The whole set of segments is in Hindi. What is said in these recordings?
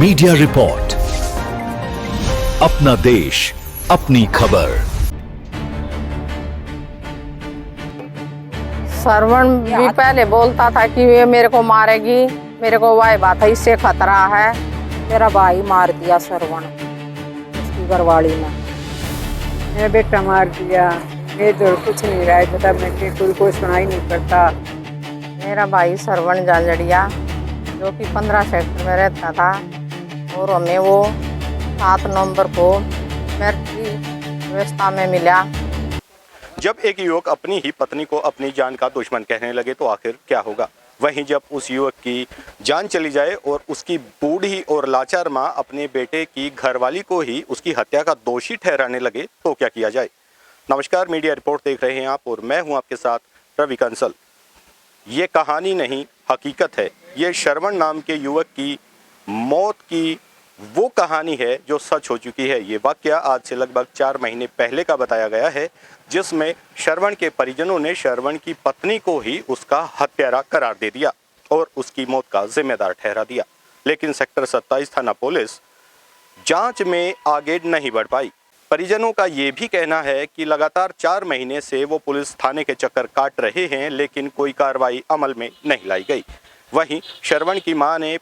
मीडिया रिपोर्ट, अपना देश अपनी खबर। श्रवण भी पहले बोलता था कि ये मेरे को मारेगी, मेरे को वही बात है, इससे खतरा है। मेरा भाई मार दिया श्रवण, उसकी घरवाली ने। मेरा बेटा मार दिया, मेरे तो कुछ नहीं रहा है, बता मैं कोई को सुनाई नहीं करता। मेरा भाई श्रवण जाजड़िया जो कि 15 सेक्टर में रहता था और हमें वो 7 नवंबर को मृत्यु अवस्था में मिला। जब एक युवक अपनी ही पत्नी को अपनी जान का दुश्मन कहने लगे तो आखिर क्या होगा। वहीं जब उस युवक की जान चली जाए और उसकी बूढ़ी और लाचार मां अपने बेटे की घरवाली को ही उसकी हत्या का दोषी ठहराने लगे तो क्या किया जाए। नमस्कार, मीडिया रिपोर्ट देख रहे हैं आप और मैं हूं आपके साथ रवि कंसल। ये कहानी नहीं, हकीकत है। ये श्रवण नाम के युवक की मौत की वो कहानी है जो सच हो चुकी है। ये वाकया आज से लगभग 4 महीने पहले का बताया गया है, जिसमें श्रवण के परिजनों ने श्रवण की पत्नी को ही उसका हत्यारा करार दे दिया और उसकी मौत का जिम्मेदार ठहरा दिया। लेकिन सेक्टर 27 थाना पुलिस जांच में आगे नहीं बढ़ पाई। परिजनों का ये भी कहना है कि लगातार 4 महीने से वो पुलिस थाने के चक्कर काट रहे हैं, लेकिन कोई कार्रवाई अमल में नहीं लाई गई। वहीं श्रवण की मां ने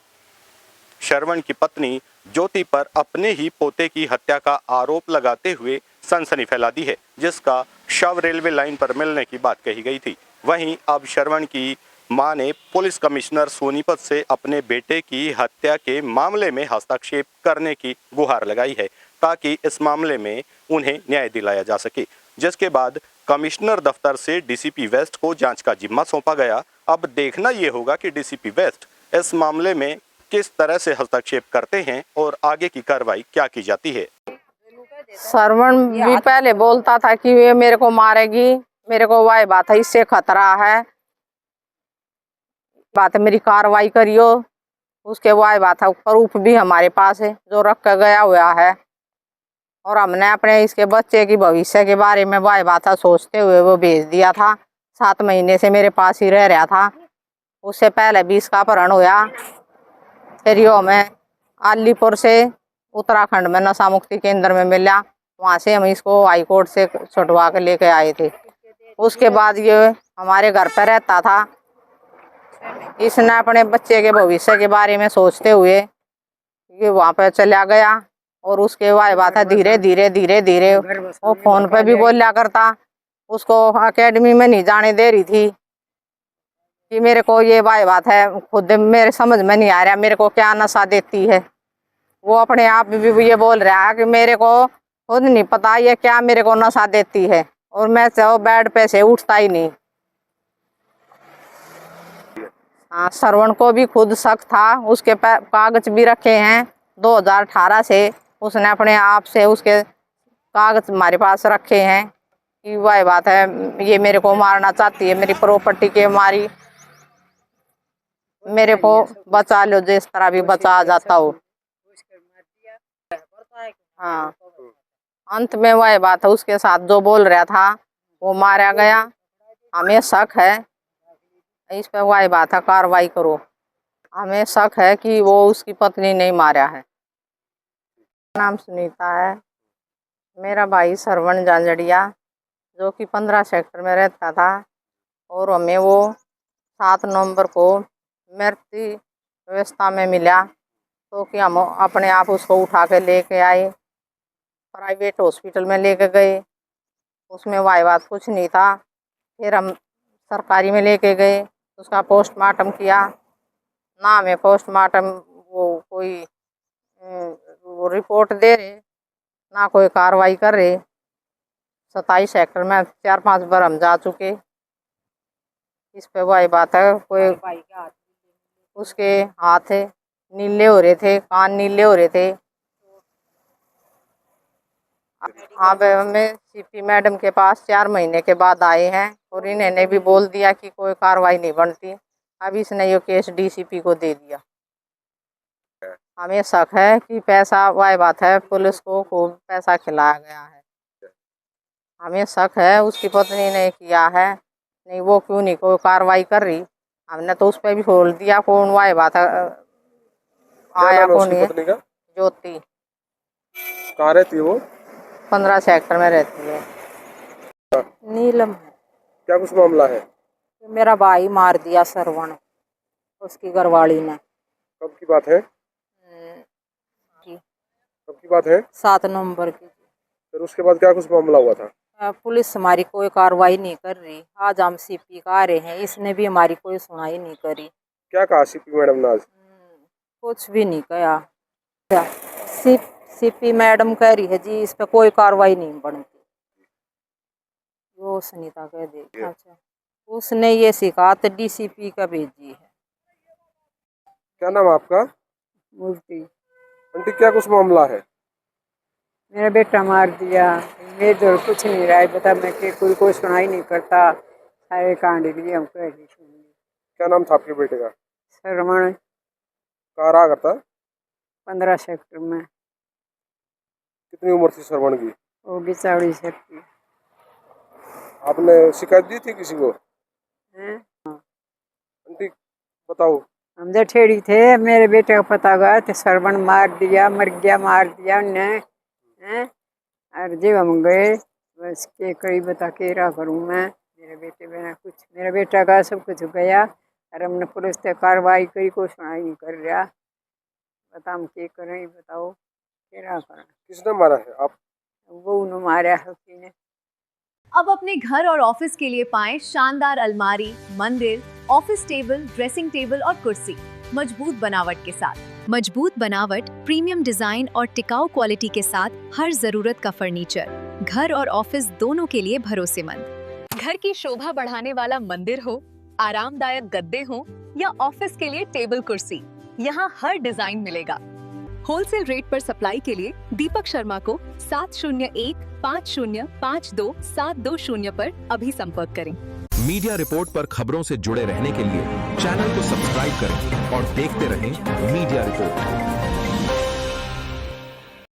श्रवण की पत्नी ज्योति पर अपने ही पोते की हत्या का आरोप लगाते हुए सनसनी फैला दी है, जिसका शव रेलवे लाइन पर मिलने की बात कही गई थी। वहीं अब श्रवण की मां ने पुलिस कमिश्नर सोनीपत से अपने बेटे की हत्या के मामले में हस्तक्षेप करने की गुहार लगाई है, ताकि इस मामले में उन्हें न्याय दिलाया जा सके। जिसके बाद कमिश्नर दफ्तर से डीसीपी वेस्ट को जांच का जिम्मा सौंपा गया। अब देखना ये होगा कि डीसीपी वेस्ट इस मामले में किस तरह से हस्तक्षेप करते हैं और आगे की कार्रवाई क्या की जाती है। श्रवण भी पहले बोलता था कि ये मेरे को मारेगी, मेरे को वही बात है, इससे खतरा है, बात है मेरी कार्रवाई करियो। उसके वही बात है, प्रूफ भी हमारे पास है जो रख कर गया हुआ है। और हमने अपने इसके बच्चे की भविष्य के बारे में वही बात सोचते हुए वो भेज दिया था। 7 महीने से मेरे पास ही रह रहा था। उससे पहले भी इसका अपहरण हुआ। फिर यो में अलीपुर से उत्तराखंड में नशा मुक्ति केंद्र में मिला, वहाँ से हम इसको हाई कोर्ट से छुटवा के लेके आए थे। उसके बाद ये हमारे घर पर रहता था। इसने अपने बच्चे के भविष्य के बारे में सोचते हुए ये वहाँ पर चला गया और उसके वही बात है धीरे धीरे वो फोन पे भी बोला करता। उसको एकेडमी में नहीं जाने दे रही थी कि मेरे को ये वही बात है, खुद मेरे समझ में नहीं आ रहा मेरे को क्या नशा देती है। वो अपने आप भी ये बोल रहा है कि मेरे को खुद नहीं पता ये क्या मेरे को नशा देती है, और मैं चाहो बेड पे से उठता ही नहीं। हाँ, श्रवण को भी खुद शक था। उसके कागज भी रखे हैं 2018 से। उसने अपने आप से उसके कागज हमारे पास रखे हैं कि वही बात है ये मेरे को मारना चाहती है, मेरी प्रॉपर्टी के मारी, मेरे को बचा लो जिस तरह भी बचा जाता हो। हाँ, अंत में वही बात है उसके साथ जो बोल रहा था वो मारा गया। हमें शक है इस पे, वही बात है कार्रवाई करो। हमें शक है कि वो उसकी पत्नी नहीं मारा है। नाम सुनीता है। मेरा भाई श्रवण जाजड़िया जो कि 15 सेक्टर में रहता था और हमें वो 7 नवंबर को मृत्यु अवस्था में मिला, तो कि हम अपने आप उसको उठा के लेके आए, प्राइवेट हॉस्पिटल में लेके गए। उसमें वही बात कुछ नहीं था। फिर हम सरकारी में लेके गए, उसका पोस्टमार्टम किया ना। हमें पोस्टमार्टम वो कोई वो रिपोर्ट दे रहे ना कोई कार्रवाई कर रहे। 27 सेक्टर में 4-5 बार हम जा चुके। इस पे वही बात है, कोई उसके हाथ नीले हो रहे थे, कान नीले हो रहे थे। अब हमें सीपी मैडम के पास 4 महीने के बाद आए हैं और इन्होंने भी बोल दिया कि कोई कार्रवाई नहीं बनती। अब इसने ये केस डीसीपी को दे दिया। हमें शक है कि पैसा, वही बात है पुलिस को खूब पैसा खिलाया गया है। हमें शक है उसकी पत्नी ने किया है। नहीं वो क्यों नहीं कोई कार्रवाई कर रही। हमने तो उस पर भी खोल दिया कौन, वही बात है आया नाम है कौन उसकी है? पत्नी का? ज्योति कहाँ रहती है वो? 15 सेक्टर में रहती है। नीलम है। क्या कुछ मामला है? मेरा भाई मार दिया श्रवण, उसकी घरवाली ने। कब की बात है? जी, कब की बात है? 7 नवंबर की। फिर उसके बाद क्या कुछ मामला हुआ था? पुलिस हमारी कोई कार्रवाई नहीं कर रही। आज हम सीपी का आ रहे हैं, इसने भी हमारी कोई सुनाई नहीं करी। क्या कहा सीपी मैडम ने आज? कुछ भी नहीं कहा। सीपी मैडम कह रही है जी इस पे कोई कार्रवाई नहीं बनती। वो सुनीता कह देगी। अच्छा, उसने ये शिकायत डीसीपी का भेजी है। क्या नाम है आपका? मूर्ति। आंटी क्या कुछ मामला है? मेरा बेटा मार दिया, मेरे तो कुछ नहीं रहा है। बता मैं कि कोई सुनाई नहीं करता, सारे कांड लिए हम कह रही सुन। क्या नाम था आपके बेटे का? श्रवण। कहाँ रहा करता? 15 सेक्टर में। कितनी उम्र थी श्रवण की? होगी 40 की। आपने शिकायत दी थी किसी को? हैं? आंटी बताओ। हम जो ठेड़ी थे, मेरे बेटे का पता गया तो श्रवण मार दिया, मर गया, मार दिया उन्हें। हैं? और जब हम गए बस के करीब बता के रहा करूँ मैं, मेरे बेटे बिना कुछ, मेरा बेटा का सब कुछ गया और हमने पुलिस से कार्रवाई करी, कोई सुनाई नहीं कर रहा। बता हम क्या करें, बताओ क्या करें। किसने मारा है? आप? वो उन्होंने मारा है ने। अब अपने घर और ऑफिस के लिए पाएं शानदार अलमारी, मंदिर, ऑफिस टेबल, ड्रेसिंग टेबल और कुर्सी मजबूत बनावट के साथ। मजबूत बनावट, प्रीमियम डिजाइन और टिकाऊ क्वालिटी के साथ हर जरूरत का फर्नीचर घर और ऑफिस दोनों के लिए भरोसेमंद। घर की शोभा बढ़ाने वाला मंदिर हो, आरामदायक गद्दे हो या ऑफिस के लिए टेबल कुर्सी, यहाँ हर डिजाइन मिलेगा। होलसेल रेट पर सप्लाई के लिए दीपक शर्मा को 7015052720 पर अभी संपर्क करें। मीडिया रिपोर्ट पर खबरों से जुड़े रहने के लिए चैनल को सब्सक्राइब करें और देखते रहें मीडिया रिपोर्ट।